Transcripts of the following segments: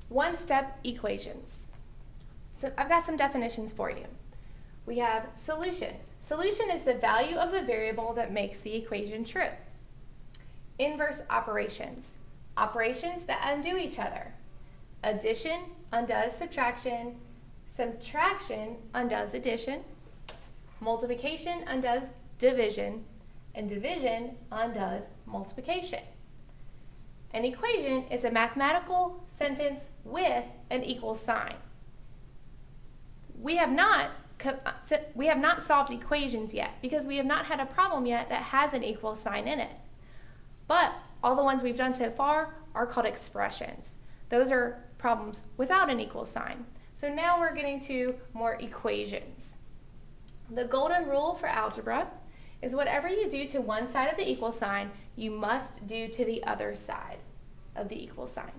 one-step equations. So I've got some definitions for you. We have solution. Solution is the value of the variable that makes the equation true. Inverse operations. Operations that undo each other. Addition undoes subtraction. Subtraction undoes addition. Multiplication undoes division. And division undoes multiplication. An equation is a mathematical sentence with an equal sign. We have not solved equations yet because we have not had a problem yet that has an equal sign in it. But all the ones we've done so far are called expressions. Those are problems without an equal sign. So now we're getting to more equations. The golden rule for algebra is whatever you do to one side of the equal sign, you must do to the other side of the equal sign.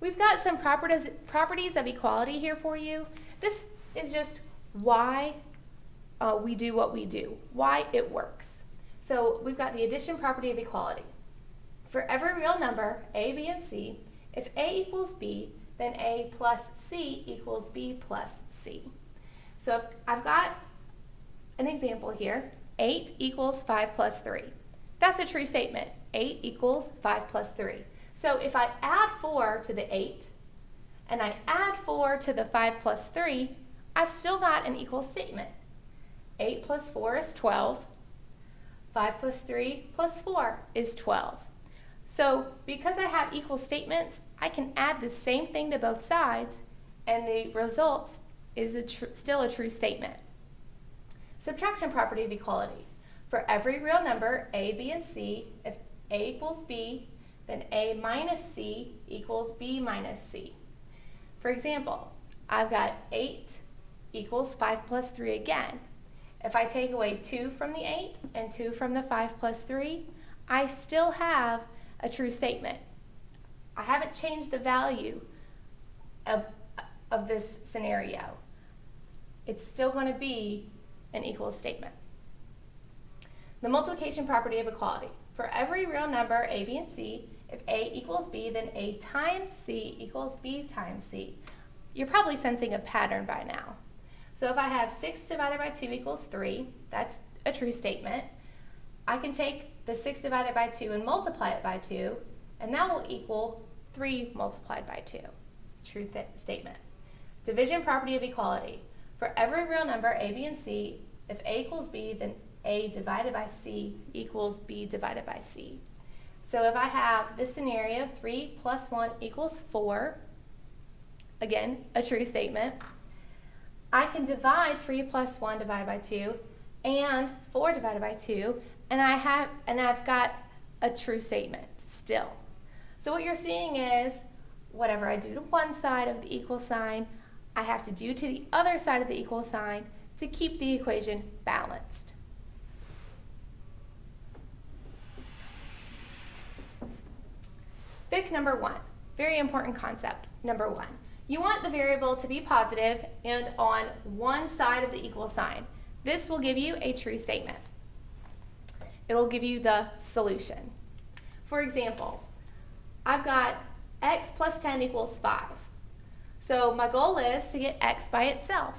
We've got some properties of equality here for you. This is just why we do what we do, why it works. So we've got the addition property of equality. For every real number, a, b, and c, if a equals b, then a plus c equals b plus c. So if I've got an example here, 8 equals 5 plus 3. That's a true statement. 8 equals 5 plus 3. So if I add 4 to the 8, and I add 4 to the 5 plus 3, I've still got an equal statement. 8 plus 4 is 12. 5 plus 3 plus 4 is 12. So because I have equal statements, I can add the same thing to both sides, and the result is still a true statement. Subtraction property of equality. For every real number, a, b, and c, if a equals b, then a minus c equals b minus c. For example, I've got 8 equals 5 plus 3 again. If I take away 2 from the 8 and 2 from the 5 plus 3, I still have a true statement. I haven't changed the value of this scenario. It's still going to be an equal statement. The multiplication property of equality. For every real number, a, b, and c, if a equals b, then a times c equals b times c. You're probably sensing a pattern by now. So if I have 6 divided by 2 equals 3, that's a true statement. I can take the 6 divided by 2 and multiply it by 2, and that will equal 3 multiplied by 2. True statement. Division property of equality. For every real number, a, b, and c, if a equals b, then a divided by c equals b divided by c. So if I have this scenario, 3 plus 1 equals 4, again, a true statement, I can divide 3 plus 1 divided by 2 and 4 divided by 2, and I've got a true statement still. So what you're seeing is whatever I do to one side of the equal sign, I have to do to the other side of the equal sign to keep the equation balanced. Fig number 1, very important concept. Number 1, you want the variable to be positive and on one side of the equal sign. This will give you a true statement. It will give you the solution. For example, I've got x plus 10 equals 5. So my goal is to get x by itself.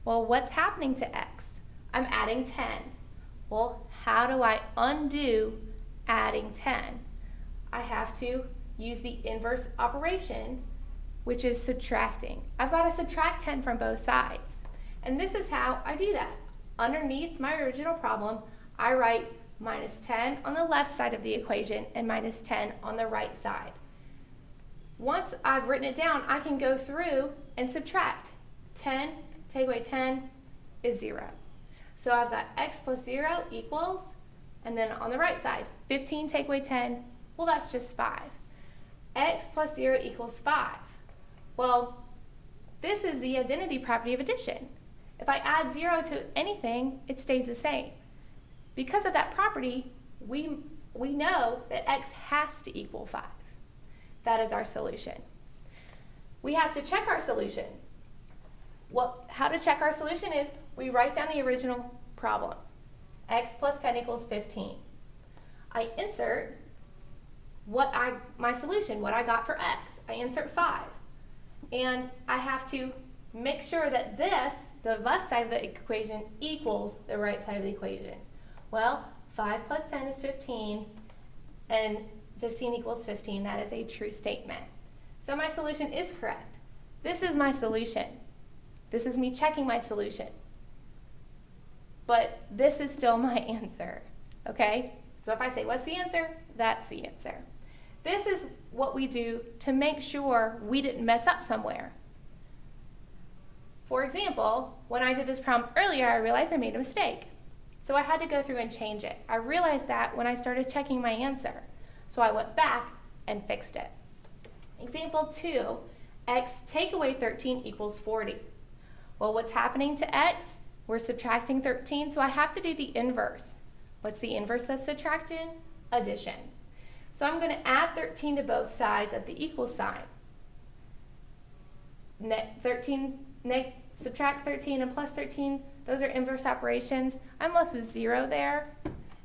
Well, what's happening to x? I'm adding 10. Well, how do I undo adding 10? I have to use the inverse operation, which is subtracting. I've got to subtract 10 from both sides. And this is how I do that. Underneath my original problem, I write minus 10 on the left side of the equation and minus 10 on the right side. Once I've written it down, I can go through and subtract. 10, take away 10 is 0. So I've got x plus 0 equals, and then on the right side, 15 take away 10, well, that's just 5. X plus 0 equals 5. Well, this is the identity property of addition. If I add 0 to anything, it stays the same. Because of that property, we know that x has to equal 5. That is our solution. We have to check our solution. How to check our solution is we write down the original problem. X plus 10 equals 15. I insert my solution, what I got for x. I insert 5. And I have to make sure that the left side of the equation, equals the right side of the equation. Well, 5 plus 10 is 15, and 15 equals 15. That is a true statement. So my solution is correct. This is my solution. This is me checking my solution. But this is still my answer, okay? So if I say, what's the answer? That's the answer. This is what we do to make sure we didn't mess up somewhere. For example, when I did this problem earlier, I realized I made a mistake. So I had to go through and change it. I realized that when I started checking my answer. So I went back and fixed it. Example 2, x take away 13 equals 40. Well, what's happening to x? We're subtracting 13, so I have to do the inverse. What's the inverse of subtraction? Addition. So I'm going to add 13 to both sides of the equal sign. Subtract 13 and plus 13, those are inverse operations. I'm left with 0 there,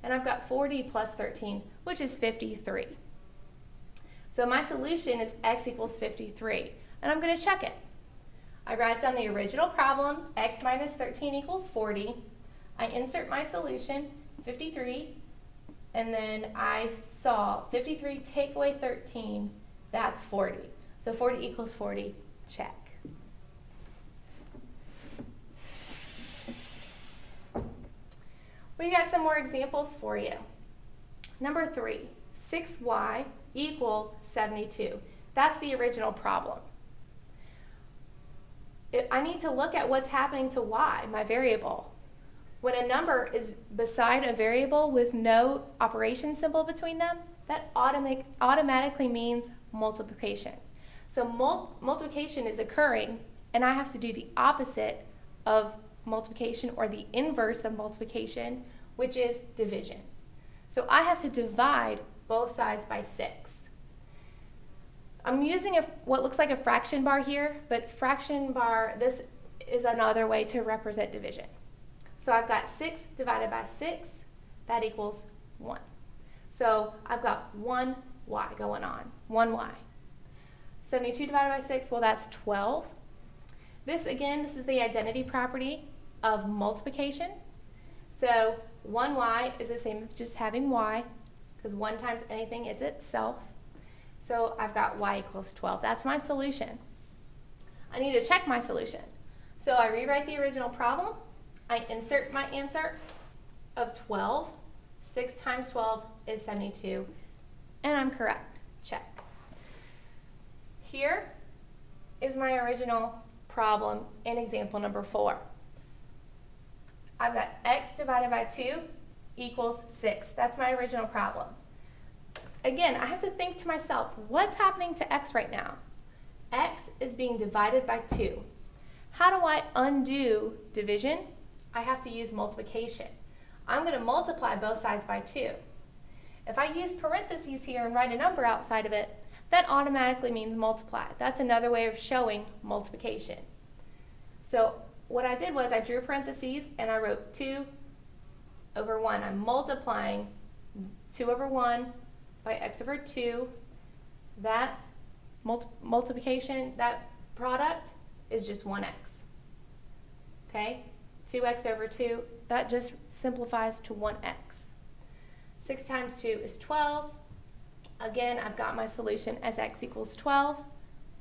and I've got 40 plus 13, which is 53. So my solution is x equals 53, and I'm going to check it. I write down the original problem, x minus 13 equals 40. I insert my solution, 53, and then I solve. 53 take away 13, that's 40. So 40 equals 40, check. We got some more examples for you. Number 3, 6y equals 72. That's the original problem. I need to look at what's happening to y, my variable. When a number is beside a variable with no operation symbol between them, that automatically means multiplication. So multiplication is occurring, and I have to do the opposite of multiplication, or the inverse of multiplication, which is division. So I have to divide both sides by 6. I'm using what looks like a fraction bar here, but fraction bar, this is another way to represent division. So I've got 6 divided by 6, that equals 1. So I've got 1y going on, 1y. 72 divided by 6, well, that's 12. This is the identity property of multiplication. So 1y is the same as just having y, because 1 times anything is itself. So I've got y equals 12. That's my solution. I need to check my solution. So I rewrite the original problem. I insert my answer of 12. 6 times 12 is 72. And I'm correct. Check. Here is my original problem in example number 4. I've got x divided by 2 equals 6. That's my original problem. Again, I have to think to myself, what's happening to x right now? X is being divided by 2. How do I undo division? I have to use multiplication. I'm going to multiply both sides by 2. If I use parentheses here and write a number outside of it, that automatically means multiply. That's another way of showing multiplication. So what I did was I drew parentheses and I wrote 2 over 1. I'm multiplying 2 over 1 by x over 2. That multiplication, that product is just 1x. Okay? 2x over 2, that just simplifies to 1x. 6 times 2 is 12. Again, I've got my solution as x equals 12.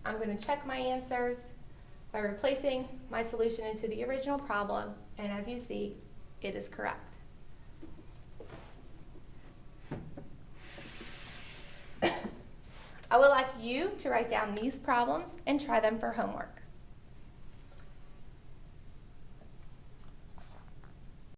I'm going to check my answers by replacing my solution into the original problem, and as you see, it is correct. I would like you to write down these problems and try them for homework.